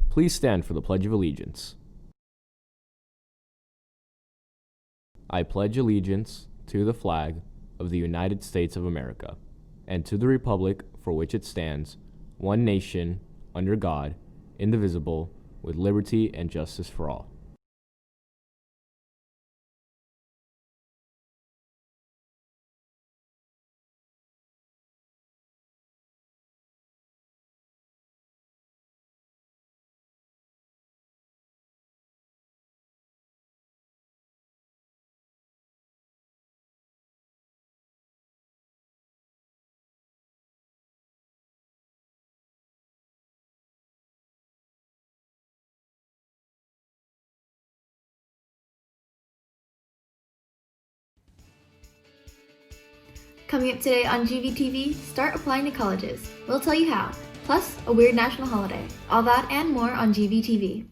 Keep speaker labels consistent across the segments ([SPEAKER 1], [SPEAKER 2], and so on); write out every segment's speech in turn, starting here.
[SPEAKER 1] Please stand for the Pledge of Allegiance. I pledge allegiance to the flag of the United States of America and to the republic for which it stands, one nation, under God, indivisible, with liberty and justice for all.
[SPEAKER 2] Coming up today on GVTV, start applying to colleges. We'll tell you how. Plus, a weird national holiday. All that and more on GVTV.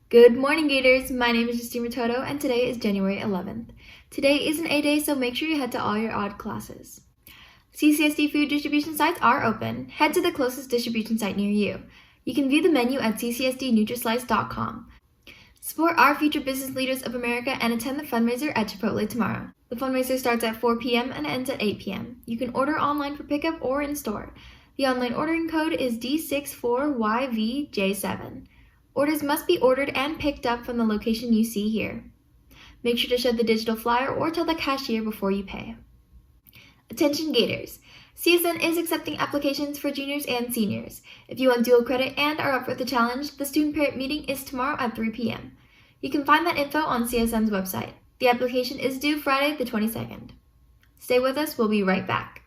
[SPEAKER 2] Good morning, Gators! My name is Justine Toto, and today is January 11th. Today is an A-Day, so make sure you head to all your odd classes. CCSD food distribution sites are open. Head to the closest distribution site near you. You can view the menu at ccsdnutrislice.com. Support our future business leaders of America and attend the fundraiser at Chipotle tomorrow. The fundraiser starts at 4 p.m. and ends at 8 p.m. You can order online for pickup or in store. The online ordering code is D64YVJ7. Orders must be ordered and picked up from the location you see here. Make sure to show the digital flyer or tell the cashier before you pay. Attention Gators! CSN is accepting applications for juniors and seniors. If you want dual credit and are up for the challenge, the student parent meeting is tomorrow at 3 p.m. You can find that info on CSN's website. The application is due Friday the 22nd. Stay with us, we'll be right back.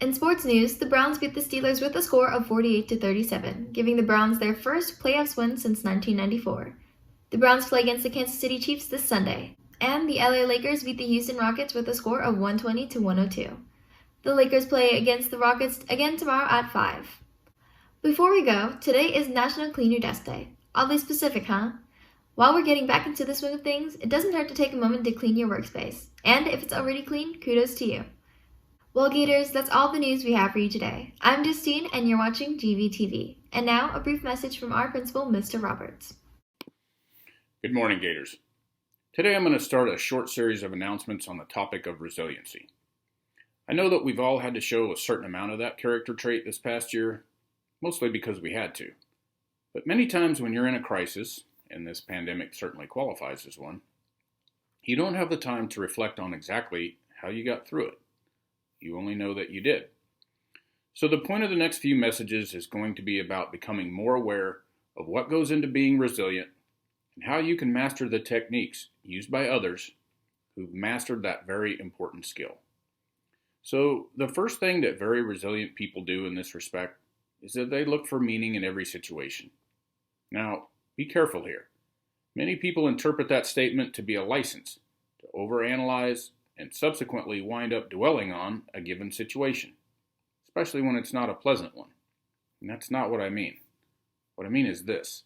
[SPEAKER 2] In sports news, the Browns beat the Steelers with a score of 48-37, giving the Browns their first playoffs win since 1994. The Browns play against the Kansas City Chiefs this Sunday, and the LA Lakers beat the Houston Rockets with a score of 120-102. The Lakers play against the Rockets again tomorrow at 5. Before we go, today is National Clean Your Desk Day. Oddly specific, huh? While we're getting back into the swing of things, it doesn't hurt to take a moment to clean your workspace. And if it's already clean, kudos to you. Well, Gators, that's all the news we have for you today. I'm Justine, and you're watching GVTV. And now, a brief message from our principal, Mr. Roberts.
[SPEAKER 3] Good morning, Gators. Today I'm going to start a short series of announcements on the topic of resiliency. I know that we've all had to show a certain amount of that character trait this past year, mostly because we had to. But many times when you're in a crisis, and this pandemic certainly qualifies as one, you don't have the time to reflect on exactly how you got through it. You only know that you did. So the point of the next few messages is going to be about becoming more aware of what goes into being resilient and how you can master the techniques used by others who've mastered that very important skill. So the first thing that very resilient people do in this respect is that they look for meaning in every situation. Now, be careful here. Many people interpret that statement to be a license to overanalyze and subsequently wind up dwelling on a given situation, especially when it's not a pleasant one. And that's not what I mean. What I mean is this.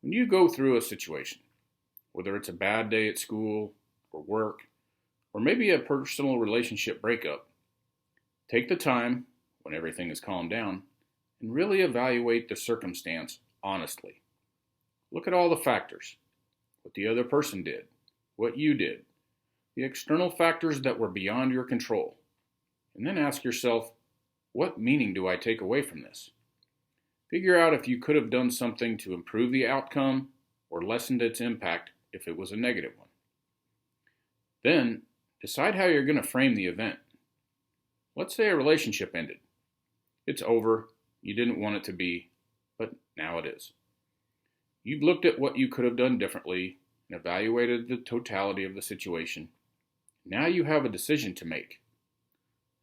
[SPEAKER 3] When you go through a situation, whether it's a bad day at school or work, or maybe a personal relationship breakup, take the time, when everything is calmed down, and really evaluate the circumstance honestly. Look at all the factors, what the other person did, what you did, the external factors that were beyond your control, and then ask yourself, what meaning do I take away from this? Figure out if you could have done something to improve the outcome or lessened its impact if it was a negative one. Then, decide how you're going to frame the event. Let's say a relationship ended. It's over, you didn't want it to be, but now it is. You've looked at what you could have done differently and evaluated the totality of the situation. Now you have a decision to make.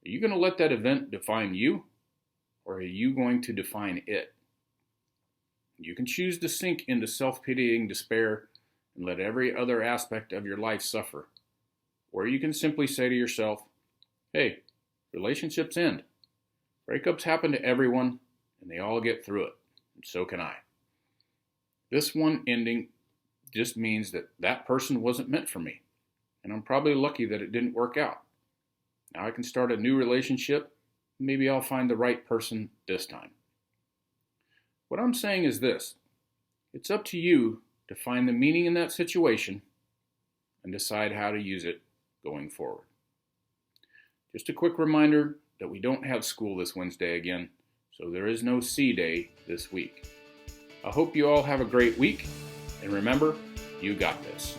[SPEAKER 3] Are you going to let that event define you, or are you going to define it? You can choose to sink into self-pitying despair and let every other aspect of your life suffer. Or you can simply say to yourself, hey, relationships end. Breakups happen to everyone, and they all get through it, and so can I. This one ending just means that that person wasn't meant for me, and I'm probably lucky that it didn't work out. Now I can start a new relationship. Maybe I'll find the right person this time. What I'm saying is this. It's up to you to find the meaning in that situation and decide how to use it going forward. Just a quick reminder that we don't have school this Wednesday again, so there is no C Day this week. I hope you all have a great week, and remember, you got this.